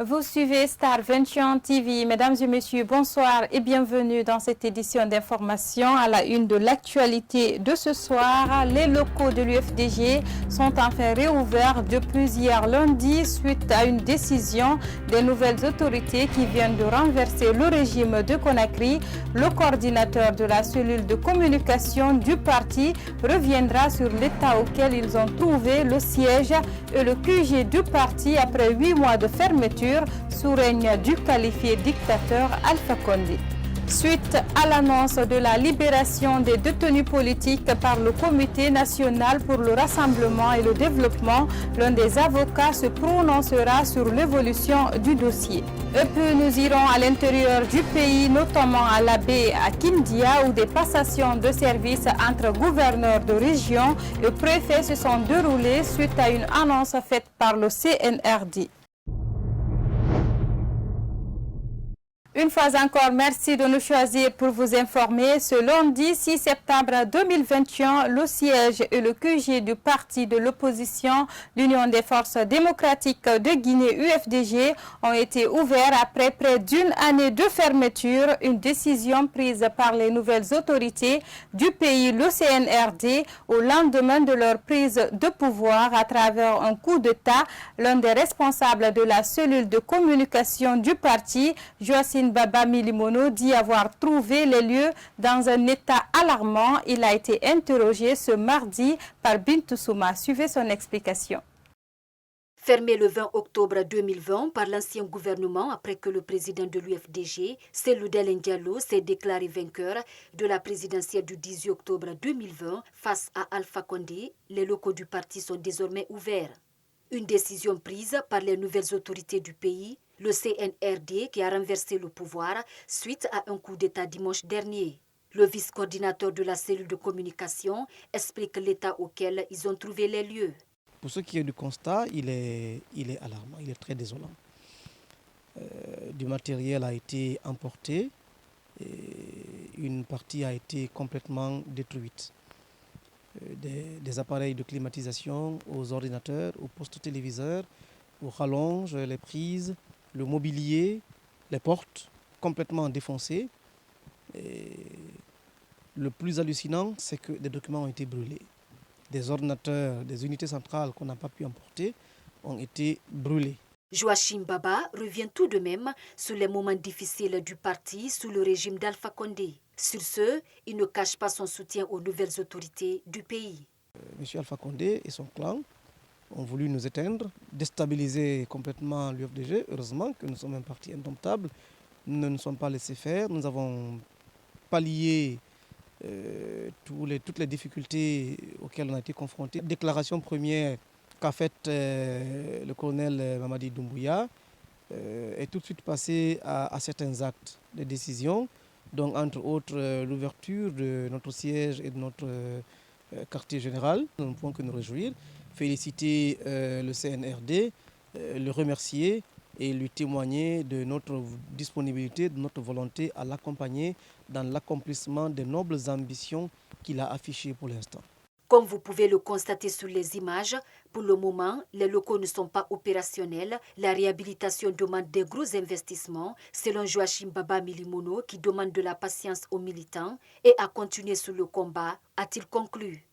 Vous suivez Star 21 TV. Mesdames et messieurs, bonsoir et bienvenue dans cette édition d'information. À la une de l'actualité de ce soir, les locaux de l'UFDG sont enfin réouverts depuis hier lundi suite à une décision des nouvelles autorités qui viennent de renverser le régime de Conakry. Le coordinateur de la cellule de communication du parti reviendra sur l'état auquel ils ont trouvé le siège et le QG du parti après 8 mois de fermeture sous règne du qualifié dictateur Alpha Condé. Suite à l'annonce de la libération des détenus politiques par le Comité national pour le rassemblement et le développement, l'un des avocats se prononcera sur l'évolution du dossier. Et puis nous irons à l'intérieur du pays, notamment à la baie à Kindia, où des passations de services entre gouverneurs de région et préfets se sont déroulées suite à une annonce faite par le CNRD. Une fois encore, merci de nous choisir pour vous informer. Ce lundi 6 septembre 2021, le siège et le QG du parti de l'opposition, l'Union des forces démocratiques de Guinée UFDG, ont été ouverts après près d'une année de fermeture, une décision prise par les nouvelles autorités du pays, le CNRD, au lendemain de leur prise de pouvoir à travers un coup d'État. L'un des responsables de la cellule de communication du parti, Joacine Baba Milimono, dit avoir trouvé les lieux dans un état alarmant. Il a été interrogé ce mardi par Bintou Souma. Suivez son explication. Fermé le 20 octobre 2020 par l'ancien gouvernement après que le président de l'UFDG, Cellou Dalein Diallo, s'est déclaré vainqueur de la présidentielle du 18 octobre 2020 face à Alpha Condé, les locaux du parti sont désormais ouverts. Une décision prise par les nouvelles autorités du pays, le CNRD qui a renversé le pouvoir suite à un coup d'État dimanche dernier. Le vice-coordinateur de la cellule de communication explique l'état auquel ils ont trouvé les lieux. Pour ce qui est du constat, il est alarmant, il est très désolant. Du matériel a été emporté, et une partie a été complètement détruite. Des appareils de climatisation aux ordinateurs, aux postes téléviseurs, aux rallonges, les prises, le mobilier, les portes complètement défoncées. Et le plus hallucinant, c'est que des documents ont été brûlés. Des ordinateurs, des unités centrales qu'on n'a pas pu emporter ont été brûlés. Joachim Baba revient tout de même sur les moments difficiles du parti sous le régime d'Alpha Condé. Sur ce, il ne cache pas son soutien aux nouvelles autorités du pays. M. Alpha Condé et son clan ont voulu nous éteindre, déstabiliser complètement l'UFDG. Heureusement que nous sommes un parti indomptable. Nous ne nous sommes pas laissés faire. Nous avons pallié toutes les difficultés auxquelles on a été confrontés. Déclaration première qu'a faite le colonel Mamadi Doumbouya est tout de suite passé à certains actes de décision, donc entre autres l'ouverture de notre siège et de notre quartier général. Nous ne pouvons que nous réjouir, féliciter le CNRD, le remercier et lui témoigner de notre disponibilité, de notre volonté à l'accompagner dans l'accomplissement des nobles ambitions qu'il a affichées pour l'instant. Comme vous pouvez le constater sur les images, pour le moment, les locaux ne sont pas opérationnels. La réhabilitation demande des gros investissements, selon Joachim Baba Milimono, qui demande de la patience aux militants et à continuer sur le combat, a-t-il conclu.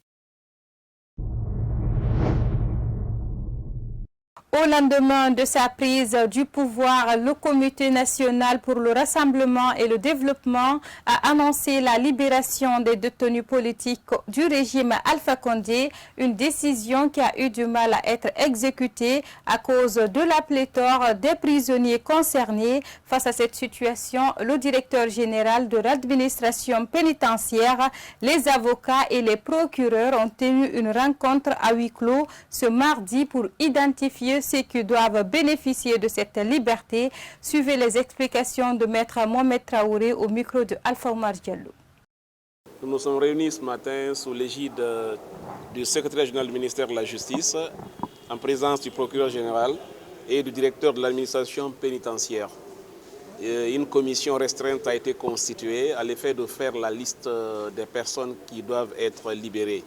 Au lendemain de sa prise du pouvoir, le Comité national pour le rassemblement et le développement a annoncé la libération des détenus politiques du régime Alpha Condé, une décision qui a eu du mal à être exécutée à cause de la pléthore des prisonniers concernés. Face à cette situation, le directeur général de l'administration pénitentiaire, les avocats et les procureurs ont tenu une rencontre à huis clos ce mardi pour identifier ceux qui doivent bénéficier de cette liberté. Suivez les explications de Maître Mohamed Traoré au micro de Alpha Omar Diallo. Nous nous sommes réunis ce matin sous l'égide du secrétaire général du ministère de la Justice, en présence du procureur général et du directeur de l'administration pénitentiaire. Une commission restreinte a été constituée à l'effet de faire la liste des personnes qui doivent être libérées.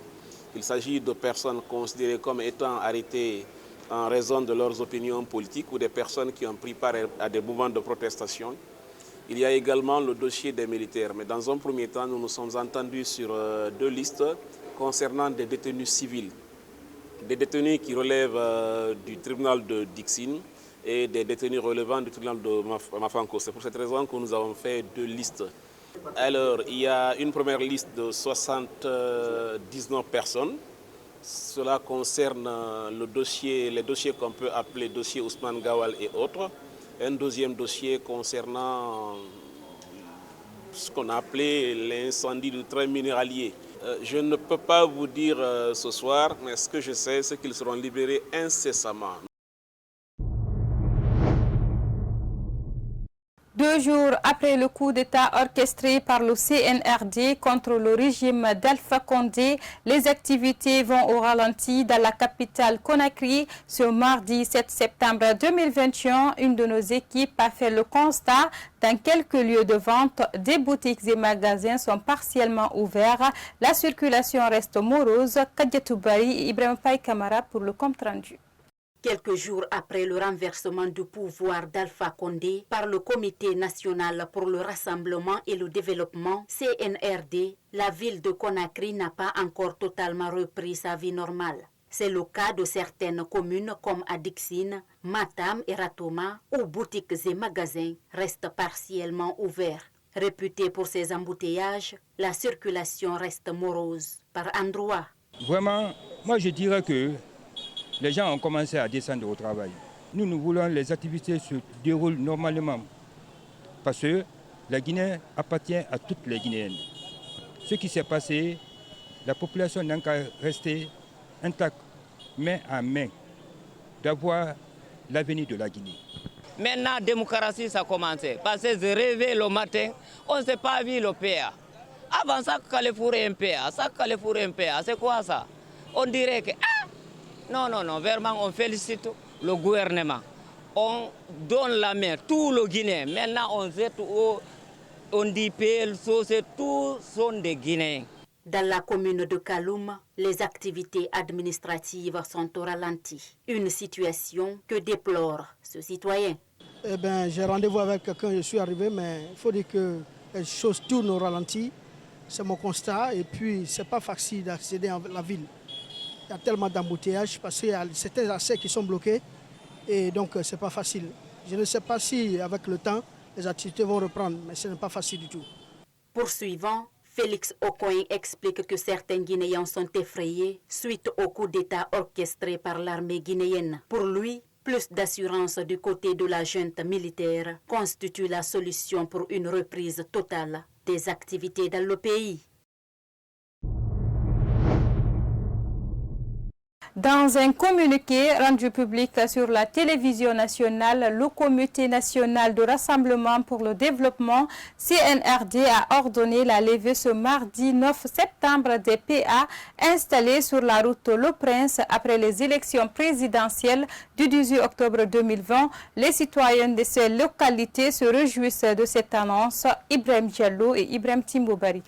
Il s'agit de personnes considérées comme étant arrêtées en raison de leurs opinions politiques ou des personnes qui ont pris part à des mouvements de protestation. Il y a également le dossier des militaires. Mais dans un premier temps, nous nous sommes entendus sur 2 listes concernant des détenus civils. Des détenus qui relèvent du tribunal de Dixine et des détenus relevant du tribunal de Mafanko. C'est pour cette raison que nous avons fait 2 listes. Alors, il y a une première liste de 79 personnes. Cela concerne les dossiers qu'on peut appeler dossier Ousmane Gawal et autres. Un deuxième dossier concernant ce qu'on a appelé l'incendie du train minéralier. Je ne peux pas vous dire ce soir, mais ce que je sais, c'est qu'ils seront libérés incessamment. 2 jours après le coup d'État orchestré par le CNRD contre le régime d'Alpha Condé, les activités vont au ralenti dans la capitale Conakry. Ce mardi 7 septembre 2021, une de nos équipes a fait le constat. Dans quelques lieux de vente, des boutiques et magasins sont partiellement ouverts. La circulation reste morose. Kadiatou Bari et Ibrahim Faye Kamara pour le compte rendu. Quelques jours après le renversement du pouvoir d'Alpha Condé par le Comité national pour le rassemblement et le développement, CNRD, la ville de Conakry n'a pas encore totalement repris sa vie normale. C'est le cas de certaines communes comme Adixine, Matam et Ratoma, où boutiques et magasins restent partiellement ouverts. Réputée pour ses embouteillages, la circulation reste morose par endroits. Vraiment, moi je dirais que les gens ont commencé à descendre au travail. Nous voulons que les activités se déroulent normalement parce que la Guinée appartient à toutes les Guinéennes. Ce qui s'est passé, la population n'a qu'à rester intacte, main à main, d'avoir l'avenir de la Guinée. Maintenant, la démocratie, ça a commencé. Parce que je rêvais le matin, on ne s'est pas vu le PA. Avant ça, il fallait fourrer un PA. C'est quoi ça? On dirait que... Non, vraiment, on félicite le gouvernement. On donne la main, tout le Guinéen. Maintenant, on dit PL, tous sont des Guinéens. Dans la commune de Kaloum, les activités administratives sont au ralenti. Une situation que déplore ce citoyen. J'ai rendez-vous avec quelqu'un, je suis arrivé, mais il faut dire que les choses tournent au ralenti. C'est mon constat. Et puis, ce n'est pas facile d'accéder à la ville. Il y a tellement d'embouteillages parce qu'il y a certains accès qui sont bloqués et donc ce n'est pas facile. Je ne sais pas si avec le temps les activités vont reprendre, mais ce n'est pas facile du tout. Poursuivant, Félix Okoye explique que certains Guinéens sont effrayés suite au coup d'État orchestré par l'armée guinéenne. Pour lui, plus d'assurance du côté de la junte militaire constitue la solution pour une reprise totale des activités dans le pays. Dans un communiqué rendu public sur la télévision nationale, le Comité national de rassemblement pour le développement, CNRD, a ordonné la levée ce mardi 9 septembre des PA installés sur la route Le Prince après les élections présidentielles du 18 octobre 2020. Les citoyens de ces localités se réjouissent de cette annonce. Ibrahim Diallo et Ibrahim Timboubari.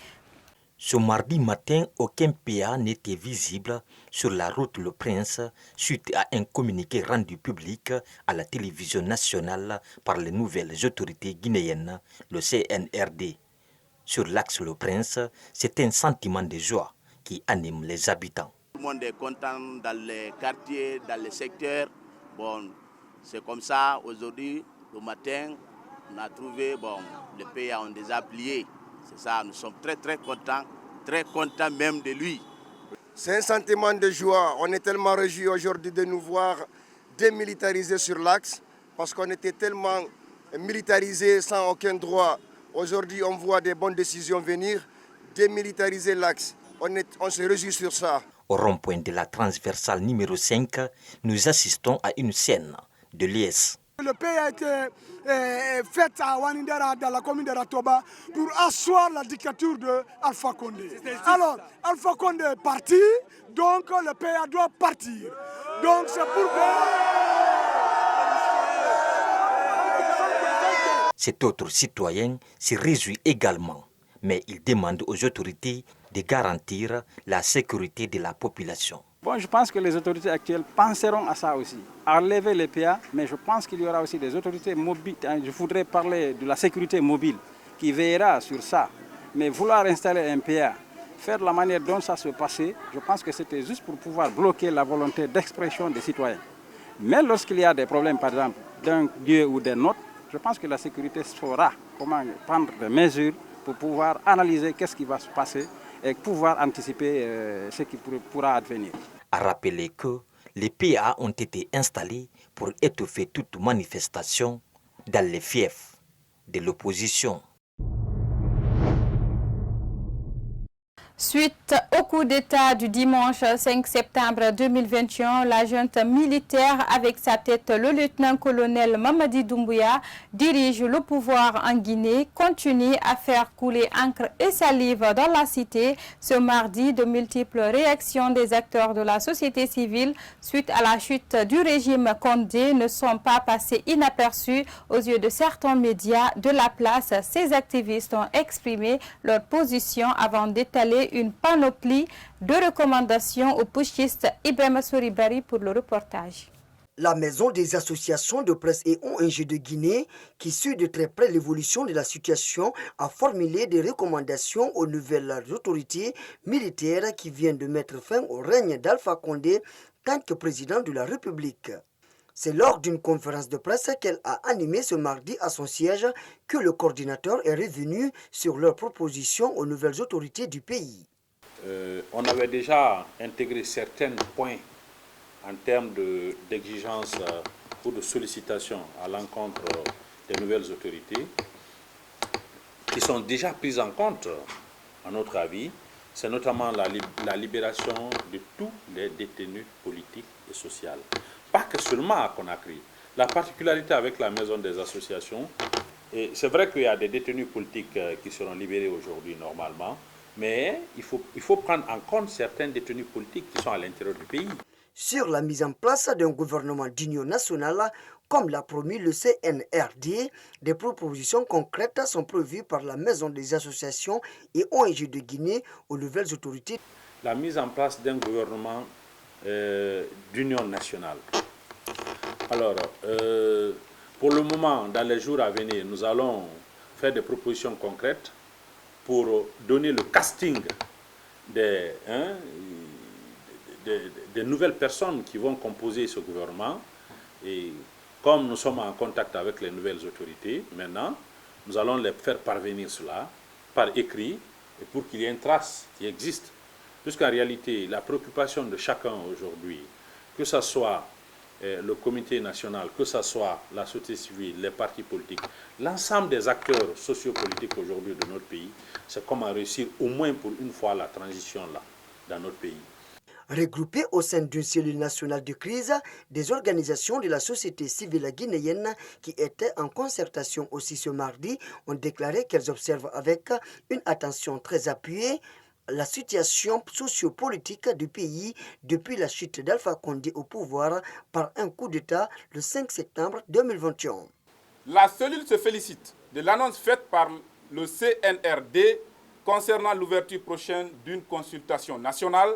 Ce mardi matin, aucun PA n'était visible sur la route Le Prince suite à un communiqué rendu public à la télévision nationale par les nouvelles autorités guinéennes, le CNRD. Sur l'axe Le Prince, c'est un sentiment de joie qui anime les habitants. Tout le monde est content dans les quartiers, dans les secteurs. Bon, c'est comme ça, aujourd'hui, le matin, on a trouvé, les PA ont déjà plié. C'est ça, nous sommes très contents même de lui. C'est un sentiment de joie. On est tellement réjouis aujourd'hui de nous voir démilitarisés sur l'axe parce qu'on était tellement militarisés sans aucun droit. Aujourd'hui, on voit des bonnes décisions venir, démilitariser l'axe. On se réjouit sur ça. Au rond-point de la transversale numéro 5, nous assistons à une scène de liesse. Le pays a été fait à Wanindera, dans la commune de Ratoba, pour asseoir la dictature d'Alpha Condé. Alors, Alpha Condé est parti, donc le pays doit partir. Donc c'est pour Cet autre citoyen se réjouit également, mais il demande aux autorités de garantir la sécurité de la population. Bon, je pense que les autorités actuelles penseront à ça aussi, à lever les PA, mais je pense qu'il y aura aussi des autorités mobiles. Je voudrais parler de la sécurité mobile qui veillera sur ça. Mais vouloir installer un PA, faire de la manière dont ça se passait, je pense que c'était juste pour pouvoir bloquer la volonté d'expression des citoyens. Mais lorsqu'il y a des problèmes, par exemple, d'un lieu ou d'un autre, je pense que la sécurité saura comment prendre des mesures pour pouvoir analyser qu'est-ce qui va se passer et pouvoir anticiper ce qui pourra advenir. À rappeler que les PA ont été installés pour étouffer toute manifestation dans les fiefs de l'opposition. Suite au coup d'État du dimanche 5 septembre 2021, la junte militaire avec sa tête le lieutenant-colonel Mamadi Doumbouya dirige le pouvoir en Guinée, continue à faire couler encre et salive dans la cité. Ce mardi, de multiples réactions des acteurs de la société civile suite à la chute du régime Condé ne sont pas passées inaperçues aux yeux de certains médias de la place. Ces activistes ont exprimé leur position avant d'étaler une panoplie de recommandations aux putschistes. Ibrahima Souribari pour le reportage. La maison des associations de presse et ONG de Guinée, qui suit de très près l'évolution de la situation, a formulé des recommandations aux nouvelles autorités militaires qui viennent de mettre fin au règne d'Alpha Condé tant que président de la République. C'est lors d'une conférence de presse qu'elle a animée ce mardi à son siège que le coordinateur est revenu sur leurs propositions aux nouvelles autorités du pays. On avait déjà intégré certains points en termes d'exigence ou de sollicitation à l'encontre des nouvelles autorités qui sont déjà prises en compte, à notre avis. C'est notamment la libération de tous les détenus politiques et sociaux. Pas que seulement à Conakry. La particularité avec la maison des associations, c'est vrai qu'il y a des détenus politiques qui seront libérés aujourd'hui normalement, mais il faut prendre en compte certains détenus politiques qui sont à l'intérieur du pays. Sur la mise en place d'un gouvernement d'union nationale, comme l'a promis le CNRD, des propositions concrètes sont prévues par la Maison des associations et ONG de Guinée aux nouvelles autorités. La mise en place d'un gouvernement d'union nationale. Alors, pour le moment, dans les jours à venir, nous allons faire des propositions concrètes pour donner le casting des nouvelles personnes qui vont composer ce gouvernement. Et comme nous sommes en contact avec les nouvelles autorités, maintenant, nous allons les faire parvenir cela par écrit et pour qu'il y ait une trace qui existe. Puisqu'en réalité, la préoccupation de chacun aujourd'hui, que ce soit le comité national, que ce soit la société civile, les partis politiques, l'ensemble des acteurs sociopolitiques aujourd'hui de notre pays, c'est comment réussir au moins pour une fois la transition là, dans notre pays. Regroupés au sein d'une cellule nationale de crise, des organisations de la société civile guinéenne qui étaient en concertation aussi ce mardi ont déclaré qu'elles observent avec une attention très appuyée la situation sociopolitique du pays depuis la chute d'Alpha Condé au pouvoir par un coup d'État le 5 septembre 2021. La cellule se félicite de l'annonce faite par le CNRD concernant l'ouverture prochaine d'une consultation nationale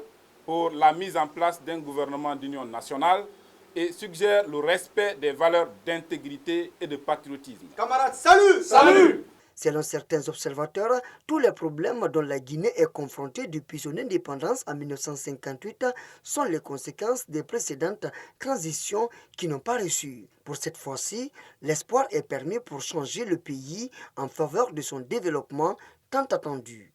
pour la mise en place d'un gouvernement d'union nationale et suggère le respect des valeurs d'intégrité et de patriotisme. Camarades, salut! Salut! Selon certains observateurs, tous les problèmes dont la Guinée est confrontée depuis son indépendance en 1958 sont les conséquences des précédentes transitions qui n'ont pas réussi. Pour cette fois-ci, l'espoir est permis pour changer le pays en faveur de son développement tant attendu.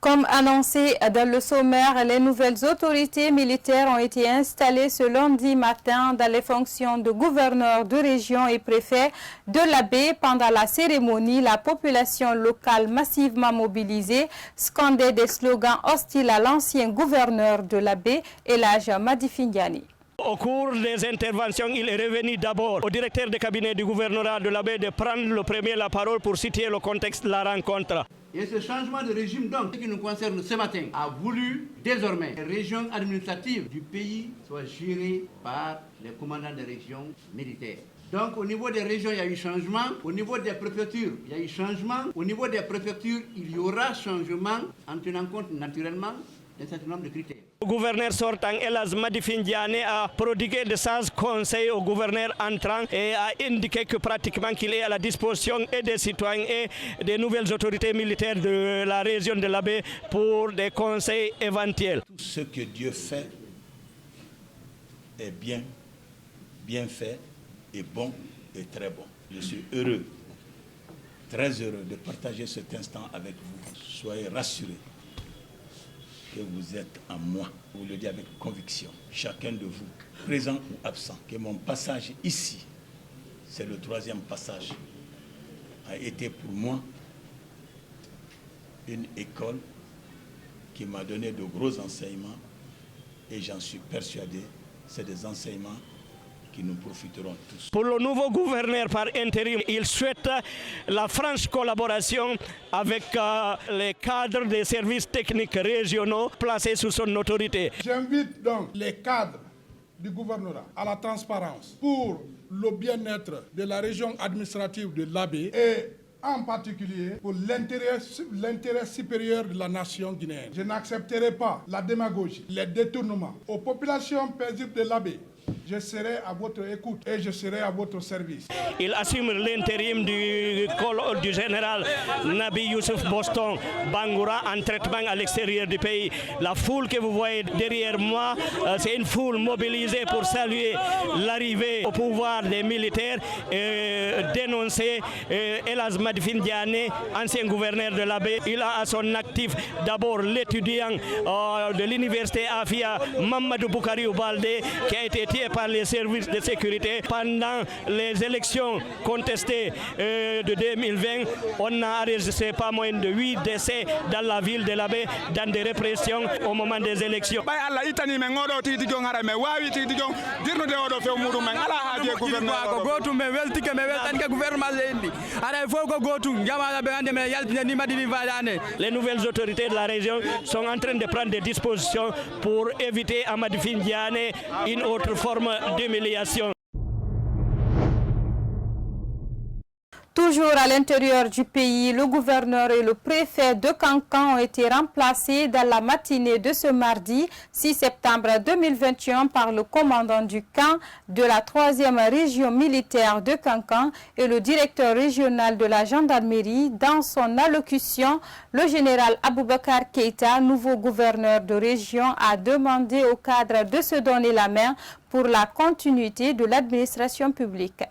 Comme annoncé dans le sommaire, les nouvelles autorités militaires ont été installées ce lundi matin dans les fonctions de gouverneur de région et préfet de la baie. Pendant la cérémonie, la population locale massivement mobilisée scandait des slogans hostiles à l'ancien gouverneur de la baie, Elhadj Madi Findiani. Au cours des interventions, il est revenu d'abord au directeur de cabinet du gouvernorat de la baie de prendre le premier la parole pour situer le contexte de la rencontre. Et ce changement de régime, donc, qui nous concerne ce matin, a voulu désormais que les régions administratives du pays soient gérées par les commandants des régions militaires. Donc au niveau des régions, il y a eu changement. Au niveau des préfectures, il y a eu changement. Au niveau des préfectures, il y aura changement en tenant compte naturellement d'un certain nombre de critères. Le gouverneur sortant Elhadj Madifine Diané a prodigué de sages conseils au gouverneur entrant et a indiqué que pratiquement qu'il est à la disposition et des citoyens et des nouvelles autorités militaires de la région de l'Abbé pour des conseils éventuels. Tout ce que Dieu fait est bien fait et bon et très bon. Je suis heureux, très heureux de partager cet instant avec vous. Soyez rassurés que vous êtes en moi. Je vous le dis avec conviction. Chacun de vous, présent ou absent, que mon passage ici, c'est le 3e passage, a été pour moi une école qui m'a donné de gros enseignements et j'en suis persuadé, c'est des enseignements qui nous profiteront tous. Pour le nouveau gouverneur par intérim, il souhaite la franche collaboration avec les cadres des services techniques régionaux placés sous son autorité. J'invite donc les cadres du gouvernorat à la transparence pour le bien-être de la région administrative de l'Abbé et en particulier pour l'intérêt supérieur de la nation guinéenne. Je n'accepterai pas la démagogie, les détournements. Aux populations paisibles de l'Abbé, je serai à votre écoute et je serai à votre service. Il assume l'intérim du général Nabi Youssouf Boston Bangoura en traitement à l'extérieur du pays. La foule que vous voyez derrière moi, c'est une foule mobilisée pour saluer l'arrivée au pouvoir des militaires et dénoncer Elhadj Madifine Diané, ancien gouverneur de l'Abbé. Il a à son actif d'abord l'étudiant de l'université Afia, Mamadou Boukari Baldé, qui a été tué par les services de sécurité pendant les élections contestées de 2020. On a enregistré pas moins de 8 décès dans la ville de l'Abbé dans des répressions au moment des élections. Les nouvelles autorités de la région sont en train de prendre des dispositions pour éviter à Madifine Diané une autre forme d'humiliation. Toujours à l'intérieur du pays, le gouverneur et le préfet de Kankan ont été remplacés dans la matinée de ce mardi 6 septembre 2021 par le commandant du camp de la 3e région militaire de Kankan et le directeur régional de la gendarmerie. Dans son allocution, le général Aboubakar Keïta, nouveau gouverneur de région, a demandé au cadre de se donner la main pour la continuité de l'administration publique.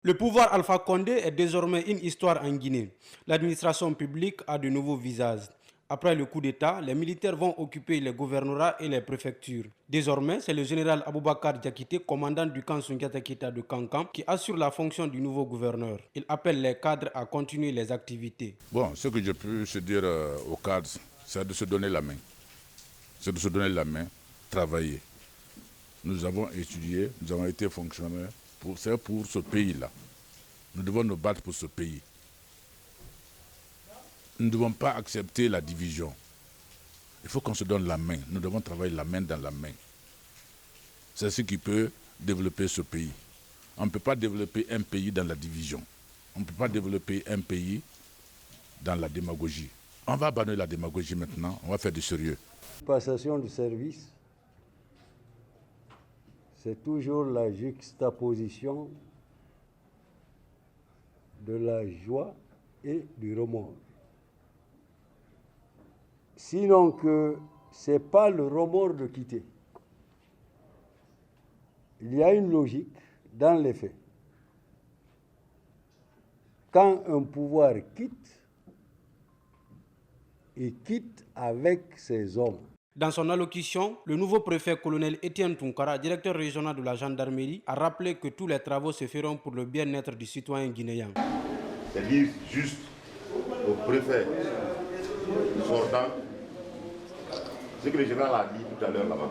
Le pouvoir Alpha Condé est désormais une histoire en Guinée. L'administration publique a de nouveaux visages. Après le coup d'État, les militaires vont occuper les gouvernorats et les préfectures. Désormais, c'est le général Aboubakar Diakité, commandant du camp Soundiata Keïta de Kankan, qui assure la fonction du nouveau gouverneur. Il appelle les cadres à continuer les activités. Bon, ce que je peux se dire aux cadres, c'est de se donner la main. C'est de se donner la main, travailler. Nous avons étudié, nous avons été fonctionnaires. C'est pour ce pays-là. Nous devons nous battre pour ce pays. Nous ne devons pas accepter la division. Il faut qu'on se donne la main. Nous devons travailler la main dans la main. C'est ce qui peut développer ce pays. On ne peut pas développer un pays dans la division. On ne peut pas développer un pays dans la démagogie. On va abandonner la démagogie maintenant. On va faire du sérieux. Passation de service. C'est toujours la juxtaposition de la joie et du remords. Sinon que ce n'est pas le remords de quitter. Il y a une logique dans les faits. Quand un pouvoir quitte, il quitte avec ses hommes. Dans son allocution, le nouveau préfet colonel Étienne Tounkara, directeur régional de la gendarmerie, a rappelé que tous les travaux se feront pour le bien-être du citoyen guinéen. C'est dire juste au préfet sortant ce que le général a dit tout à l'heure là-bas.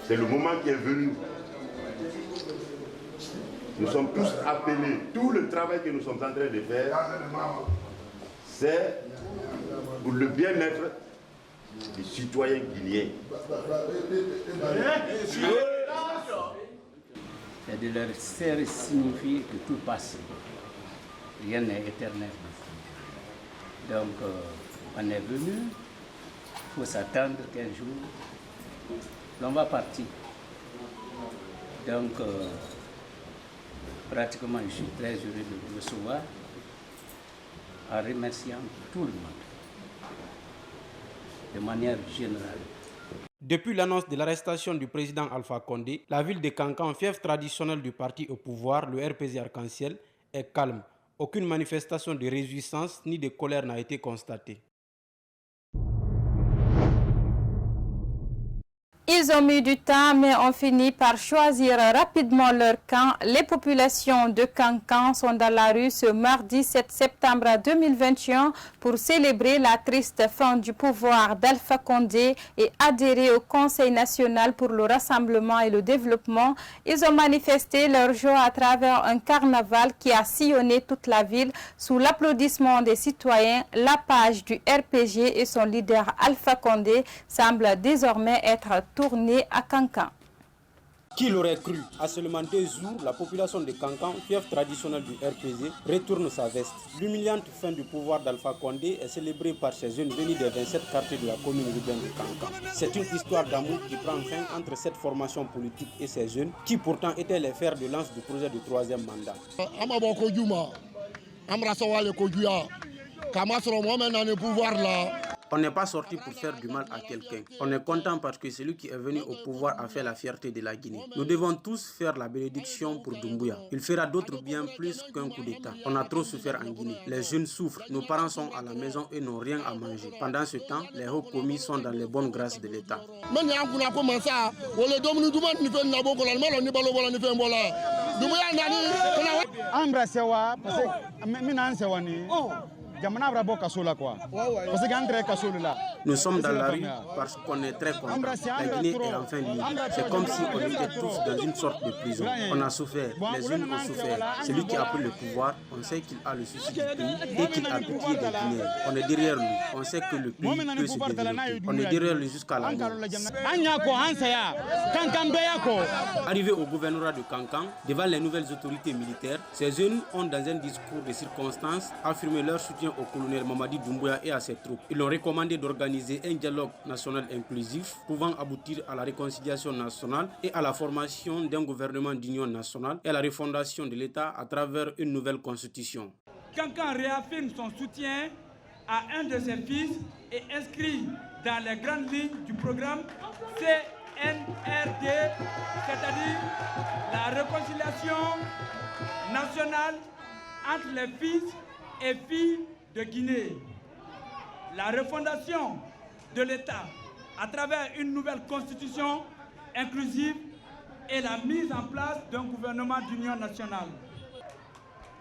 C'est le moment qui est venu. Nous sommes tous appelés, tout le travail que nous sommes en train de faire, c'est pour le bien-être des citoyens guinéens. c'est de leur faire signifier que tout passe. Rien n'est éternel. Donc, on est venu, il faut s'attendre qu'un jour, l'on va partir. Donc, pratiquement, je suis très heureux de vous recevoir en remerciant tout le monde, de manière générale. Depuis l'annonce de l'arrestation du président Alpha Condé, la ville de Kankan, fief traditionnel du parti au pouvoir, le RPG Arc-en-Ciel, est calme. Aucune manifestation de réjouissance ni de colère n'a été constatée. Ils ont mis du temps, mais ont fini par choisir rapidement leur camp. Les populations de Kankan sont dans la rue ce mardi 7 septembre 2021 pour célébrer la triste fin du pouvoir d'Alpha Condé et adhérer au Conseil national pour le rassemblement et le développement. Ils ont manifesté leur joie à travers un carnaval qui a sillonné toute la ville sous l'applaudissement des citoyens. La page du RPG et son leader Alpha Condé semble désormais être tourné à Kankan. Qui l'aurait cru? À seulement 2 jours, la population de Kankan, fief traditionnel du RPG, retourne sa veste. L'humiliante fin du pouvoir d'Alpha Condé est célébrée par ces jeunes venus des 27 quartiers de la commune urbaine de Kankan. C'est une histoire d'amour qui prend fin entre cette formation politique et ces jeunes qui pourtant étaient les fers de lance du projet du 3e mandat. On n'est pas sorti pour faire du mal à quelqu'un. On est content parce que celui qui est venu au pouvoir a fait la fierté de la Guinée. Nous devons tous faire la bénédiction pour Doumbouya. Il fera d'autres biens plus qu'un coup d'État. On a trop souffert en Guinée. Les jeunes souffrent. Nos parents sont à la maison et n'ont rien à manger. Pendant ce temps, les hauts commis sont dans les bonnes grâces de l'État. Nous sommes dans la rue parce qu'on est très contents. La Guinée est enfin libre. C'est comme si on était tous dans une sorte de prison. On a souffert, les unes ont souffert. Celui qui a pris le pouvoir, on sait qu'il a le souci du pays et qu'il a pitié des Guinéens. On est derrière lui, on sait que le pays peut se développer. On est derrière lui jusqu'à la mort. Arrivé au gouvernorat de Kankan, devant les nouvelles autorités militaires, ces jeunes ont dans un discours de circonstances affirmé leur soutien au colonel Mamadi Doumbouya et à ses troupes. Ils ont recommandé d'organiser un dialogue national inclusif pouvant aboutir à la réconciliation nationale et à la formation d'un gouvernement d'union nationale et à la refondation de l'État à travers une nouvelle constitution. Kankan réaffirme son soutien à un de ses fils et inscrit dans les grandes lignes du programme CNRD, c'est-à-dire la réconciliation nationale entre les fils et filles de Guinée, la refondation de l'État à travers une nouvelle constitution inclusive et la mise en place d'un gouvernement d'union nationale.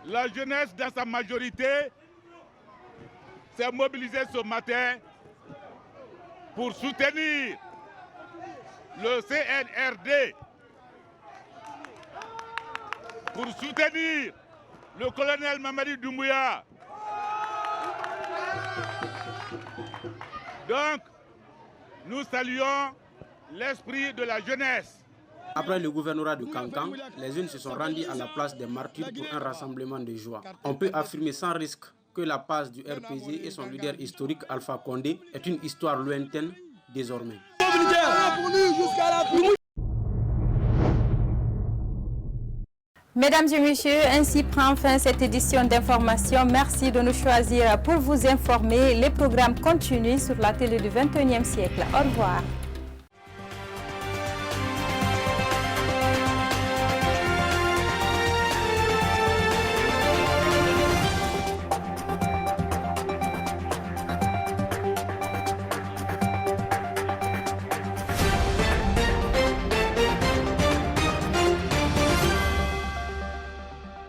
La jeunesse dans sa majorité s'est mobilisée ce matin pour soutenir le CNRD, pour soutenir le colonel Mamadi Doumbouya. Donc, nous saluons l'esprit de la jeunesse. Après le gouvernorat de Kankan, les jeunes se sont rendus à la place des martyrs pour un rassemblement de joie. On peut affirmer sans risque que la passe du RPG et son leader historique Alpha Condé est une histoire lointaine désormais. Mesdames et messieurs, ainsi prend fin cette édition d'information. Merci de nous choisir pour vous informer. Les programmes continuent sur la télé du 21e siècle. Au revoir.